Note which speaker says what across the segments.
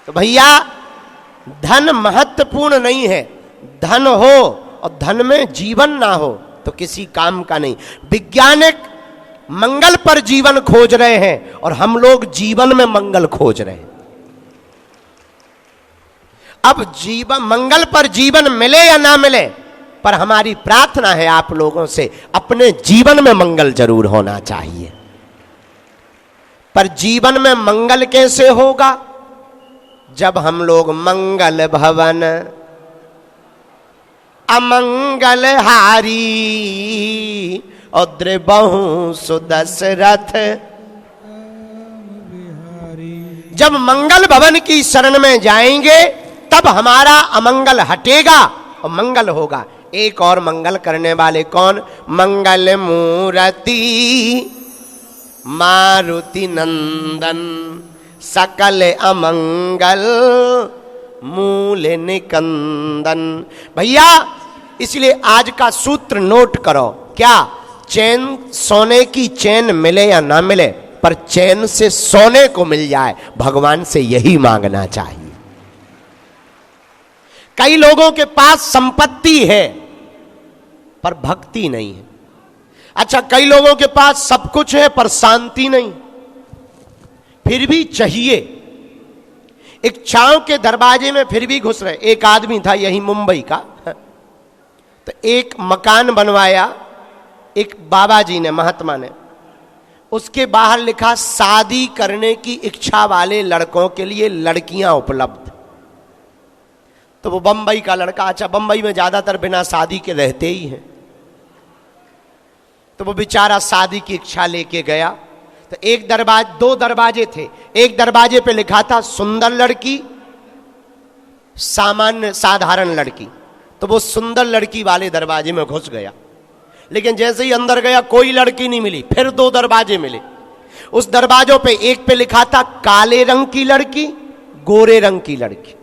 Speaker 1: तो भैया धन महत्वपूर्ण नहीं है, धन हो और धन में जीवन ना हो तो किसी काम का नहीं। वैज्ञानिक मंगल पर जीवन खोज रहे हैं और हम लोग जीवन में मंगल खोज रहे हैं। अब जीवन, मंगल पर जीवन मिले या ना मिले, पर हमारी प्रार्थना है आप लोगों से, अपने जीवन में मंगल जरूर होना चाहिए। पर जीवन में मंगल कैसे होगा? जब हम लोग मंगल भवन अमंगल हारी और द्रिबहु सुदशरथ। जब मंगल भवन की शरण में जाएंगे तब हमारा अमंगल हटेगा और मंगल होगा। एक और मंगल करने वाले कौन? मंगल मूर्ति मारुति नंदन सकल अमंगल मूल निकंदन। भैया इसलिए आज का सूत्र नोट करो। क्या? चैन, सोने की चैन मिले या ना मिले, पर चैन से सोने को मिल जाए, भगवान से यही मांगना चाहिए। कई लोगों के पास संपत्ति है पर भक्ति नहीं है। अच्छा, कई लोगों के पास सब कुछ है पर शांति नहीं, फिर भी चाहिए। इच्छाओं के दरवाजे में फिर भी घुस रहे। एक आदमी था यही मुंबई का, तो एक मकान बनवाया एक बाबा जी ने, महात्मा ने। उसके बाहर लिखा शादी करने की इच्छा वाले लड़कों के लिए लड़कियां उपलब्ध। तो वो बंबई का लड़का, अच्छा बंबई में ज्यादातर बिना शादी के रहते ही हैं, तो वो बेचारा शादी की इच्छा लेके गया। तो एक दरवाजे, दो दरवाजे थे, एक दरवाजे पे लिखा था सुंदर लड़की, सामान्य साधारण लड़की। तो वो सुंदर लड़की वाले दरवाजे में घुस गया, लेकिन जैसे ही अंदर गया कोई लड़की नहीं मिली। फिर दो दरवाजे मिले, उस दरवाजों पे एक पे लिखा था काले रंग की लड़की, गोरे रंग की लड़की।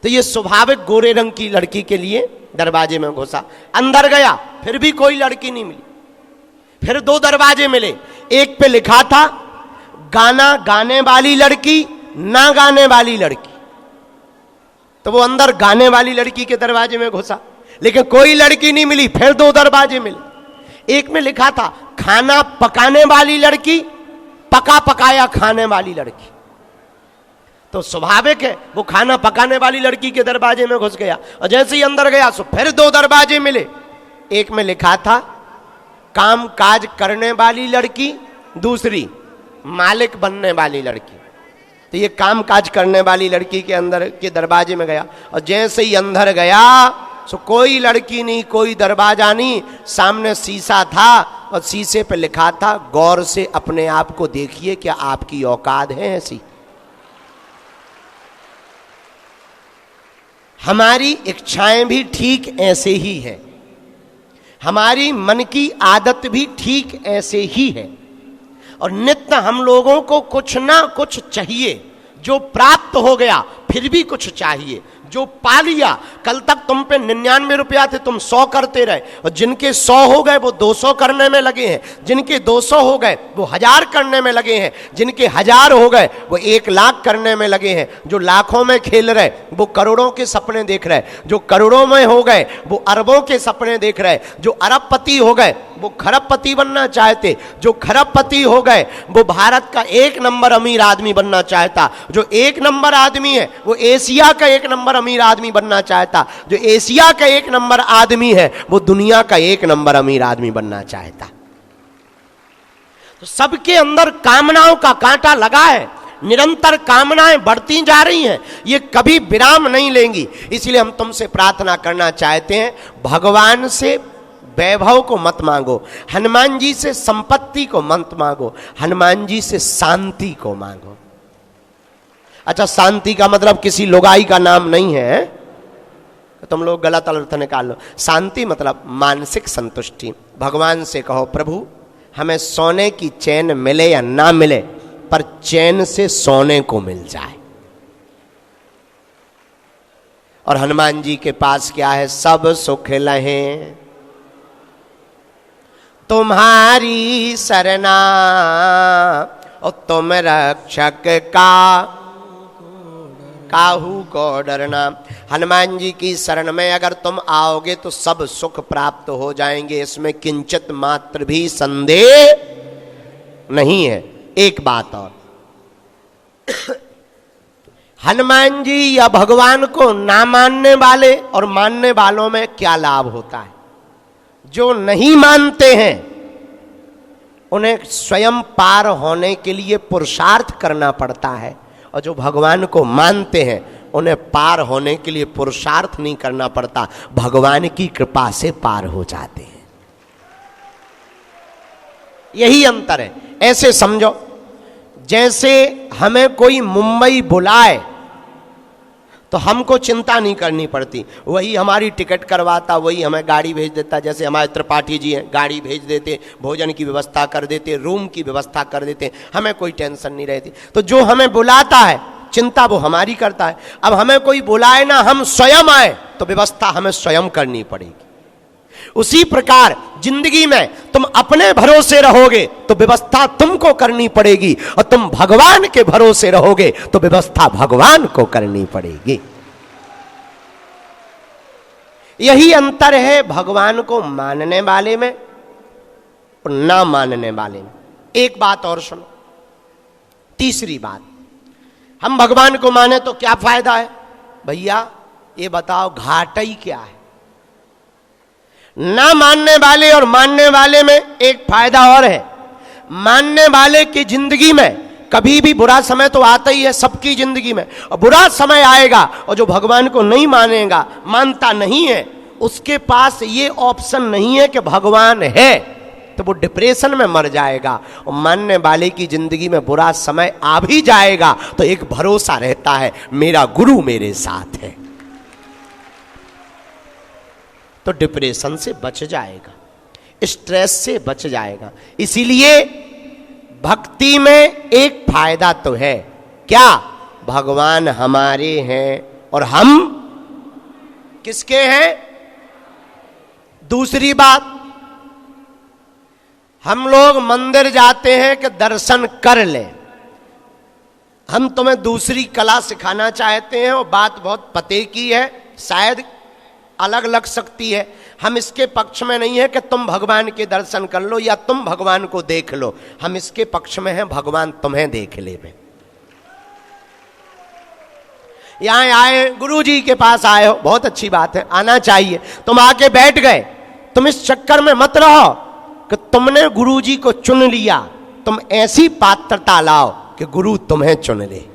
Speaker 1: तो ये स्वाभाविक गोरे रंग की लड़की के लिए दरवाजे में घुसा, अंदर गया फिर भी कोई लड़की नहीं मिली। फिर दो दरवाजे मिले, एक पे लिखा था गाना गाने वाली लड़की, ना गाने वाली लड़की। तो वो अंदर गाने वाली लड़की के दरवाजे में घुसा, लेकिन कोई लड़की नहीं मिली। फिर दो दरवाजे मिले, एक में लिखा था खाना पकाने वाली लड़की, पका पकाया खाने वाली लड़की। तो स्वाभाविक है वो खाना पकाने वाली लड़की के दरवाजे में घुस गया, और जैसे ही अंदर गया तो फिर दो दरवाजे मिले, एक में लिखा था काम काज करने वाली लड़की, दूसरी मालिक बनने वाली लड़की। तो ये काम काज करने वाली लड़की के अंदर के दरवाजे में गया, और जैसे ही अंदर गया तो कोई लड़की नहीं, कोई दरवाजा नहीं, सामने शीशा था और शीशे पे लिखा था गौर से अपने आप को देखिए, क्या आपकी औकात है ऐसी। हमारी इच्छाएं भी ठीक ऐसे ही है, हमारी मन की आदत भी ठीक ऐसे ही है, और नित्य हम लोगों को कुछ ना कुछ चाहिए। जो प्राप्त हो गया फिर भी कुछ चाहिए, जो पा लिया, कल तक तुम पे 99 रुपया थे, तुम 100 करते रहे, और जिनके 100 हो गए वो 200 करने में लगे हैं, जिनके 200 हो गए वो 1000 करने में लगे हैं, जिनके 1000 हो गए वो 1 लाख करने में लगे हैं, जो लाखों में खेल रहे वो करोड़ों के सपने देख रहे, जो करोड़ों में हो गए वो अरबों के सपने देख रहे, जो अरबपति हो गए वो खरबपति बनना चाहते, जो खरबपति हो गए वो भारत का 1 नंबर अमीर आदमी बनना चाहता, जो 1 नंबर आदमी है वो एशिया का 1 नंबर अमीर आदमी बनना चाहता, जो एशिया का 1 नंबर आदमी है वो दुनिया का 1 नंबर अमीर आदमी बनना चाहता। तो सबके अंदर कामनाओं का कांटा लगा है, निरंतर कामनाएं बढ़ती जा रही हैं, ये कभी विराम नहीं लेंगी। इसलिए हम तुमसे प्रार्थना करना चाहते हैं, भगवान से वैभव को मत मांगो, हनुमान जी से संपत्ति को मत मांगो, हनुमान जी से शांति को मांगो। अच्छा, शांति का मतलब किसी लुगाई का नाम नहीं है, तुम लोग गलत अर्थ निकाल लो। शांति मतलब मानसिक संतुष्टि। भगवान से कहो प्रभु हमें सोने की चैन मिले या ना मिले, पर चैन से सोने को मिल जाए। और हनुमान जी के पास क्या है? सब सुख लहे तुम्हारी सरना, और तुम रक्षक का काहू को डरना। हनुमान जी की शरण में अगर तुम आओगे तो सब सुख प्राप्त हो जाएंगे, इसमें किंचित मात्र भी संदेह नहीं है। एक बात और, हनुमान जी या भगवान को ना मानने वाले और मानने वालों में क्या लाभ होता है? जो नहीं मानते हैं उन्हें स्वयं पार होने के लिए पुरुषार्थ करना पड़ता है, और जो भगवान को मानते हैं उन्हें पार होने के लिए पुरुषार्थ नहीं करना पड़ता, भगवान की कृपा से पार हो जाते हैं। यही अंतर है। ऐसे समझो जैसे हमें कोई मुंबई बुलाए तो हमको चिंता नहीं करनी पड़ती, वही हमारी टिकट करवाता, वही हमें गाड़ी भेज देता। जैसे हमारे त्रिपाठी जी हैं, गाड़ी भेज देते, भोजन की व्यवस्था कर देते, रूम की व्यवस्था कर देते, हमें कोई टेंशन नहीं रहती। तो जो हमें बुलाता है चिंता वो हमारी करता है। अब हमें कोई बुलाए ना, हम स्वयं आए तो व्यवस्था हमें स्वयं करनी पड़ेगी। उसी प्रकार जिंदगी में तुम अपने भरोसे रहोगे तो व्यवस्था तुमको करनी पड़ेगी, और तुम भगवान के भरोसे रहोगे तो व्यवस्था भगवान को करनी पड़ेगी। यही अंतर है भगवान को मानने वाले में और ना मानने वाले में। एक बात और सुनो, तीसरी बात, हम भगवान को माने तो क्या फायदा है? भैया ये बताओ घाटा ही क्या है? ना मानने वाले और मानने वाले में एक फायदा और है। मानने वाले की जिंदगी में कभी भी बुरा समय तो आता ही है, सबकी जिंदगी में, और बुरा समय आएगा। और जो भगवान को नहीं मानेगा, मानता नहीं है, उसके पास ये ऑप्शन नहीं है कि भगवान है, तो वो डिप्रेशन में मर जाएगा। और मानने वाले की जिंदगी में बुरा समय आ भी जाएगा तो एक भरोसा रहता है, मेरा गुरु मेरे साथ है, तो डिप्रेशन से बच जाएगा, स्ट्रेस से बच जाएगा। इसीलिए भक्ति में एक फायदा तो है, क्या? भगवान हमारे हैं और हम किसके हैं? दूसरी बात, हम लोग मंदिर जाते हैं कि दर्शन कर लें। हम तुम्हें दूसरी कला सिखाना चाहते हैं, और बात बहुत पते की है, शायद अलग लग सकती है। हम इसके पक्ष में नहीं है कि तुम भगवान के दर्शन कर लो या तुम भगवान को देख लो, हम इसके पक्ष में हैं भगवान तुम्हें देख ले में। यहां आए, गुरु जी के पास आए हो, बहुत अच्छी बात है, आना चाहिए। तुम आके बैठ गए, तुम इस चक्कर में मत रहो कि तुमने गुरु जी को चुन लिया। तुम ऐसी पात्रता लाओ कि गुरु तुम्हें चुन ले।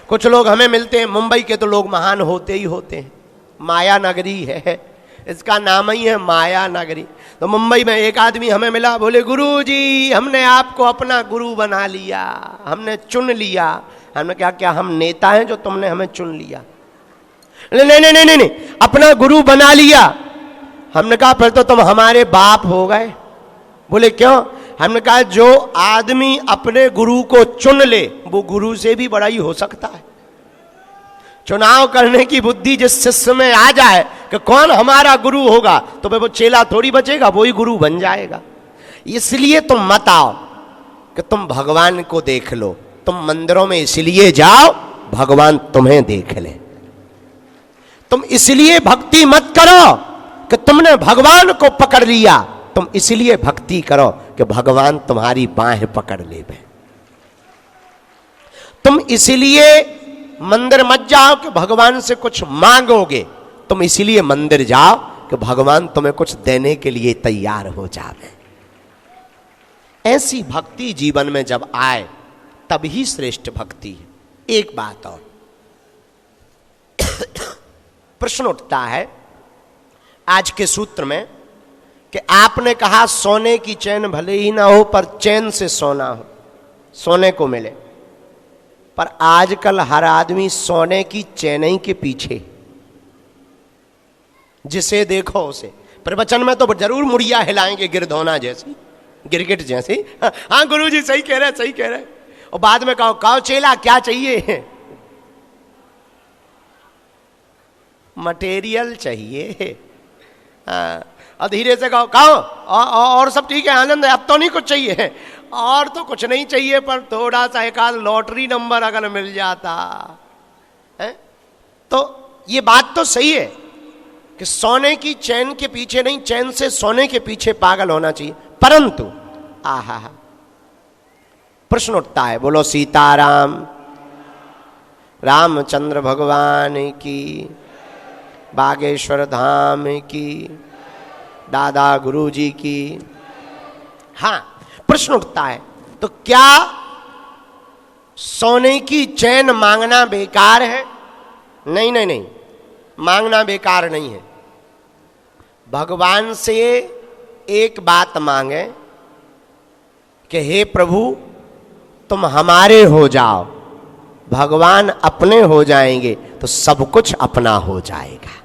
Speaker 1: कुछ लोग हमें मिलते हैं, मुंबई के तो लोग महान होते ही होते हैं, माया नगरी है, इसका नाम ही है माया नगरी। तो मुंबई में एक आदमी हमें मिला, बोले गुरु जी हमने आपको अपना गुरु बना लिया, हमने चुन लिया। हमने क्या क्या हम नेता हैं जो तुमने हमें चुन लिया? नहीं नहीं नहीं नहीं, अपना गुरु बना लिया। हमने कहा फिर तो तुम हमारे बाप हो गए। बोले क्यों? हमने कहा जो आदमी अपने गुरु को चुन ले वो गुरु से भी बड़ा ही हो सकता है। चुनाव करने की बुद्धि जिस शिष्य में आ जाए कि कौन हमारा गुरु होगा, तो वो चेला थोड़ी बचेगा, वो ही गुरु बन जाएगा। इसलिए तुम मत आओ कि तुम भगवान को देख लो, तुम मंदिरों में इसलिए जाओ भगवान तुम्हें देख ले। तुम इसलिए भक्ति मत करो कि तुमने भगवान को पकड़ लिया, तुम इसलिए भक्ति करो कि भगवान तुम्हारी बाहें पकड़ ले। तुम इसलिए मंदिर मत जाओ कि भगवान से कुछ मांगोगे, तुम इसलिए मंदिर जाओ कि भगवान तुम्हें कुछ देने के लिए तैयार हो जावे। ऐसी भक्ति जीवन में जब आए तभी श्रेष्ठ भक्ति है। एक बात और प्रश्न उठता है आज के सूत्र में कि आपने कहा सोने की चैन भले ही ना हो पर चैन से सोना हो, सोने को मिले, पर आजकल हर आदमी सोने की चैन ही के पीछे, जिसे देखो उसे। प्रवचन में तो जरूर मुड़िया हिलाएंगे गिरधौना जैसी, गिरगिट जैसी, हाँ गुरुजी सही कह रहे, सही कह रहे, और बाद में कहो चेला क्या चाहिए? मटेरियल चाहिए। और धीरे से कहो और सब ठीक है, आनंद है, अब तो नहीं कुछ चाहिए। और तो कुछ नहीं चाहिए, पर थोड़ा सा एक आध लॉटरी नंबर अगर मिल जाता है। तो ये बात तो सही है कि सोने की चैन के पीछे नहीं, चैन से सोने के पीछे पागल होना चाहिए। परंतु आहा, प्रश्न उठता है, बोलो सीताराम, रामचंद्र भगवान की, बागेश्वर धाम की, दादा गुरुजी की। हाँ, प्रश्न उठता है, तो क्या सोने की चैन मांगना बेकार है? नहीं नहीं नहीं, मांगना बेकार नहीं है। भगवान से एक बात मांगे कि हे प्रभु तुम हमारे हो जाओ, भगवान अपने हो जाएंगे तो सब कुछ अपना हो जाएगा।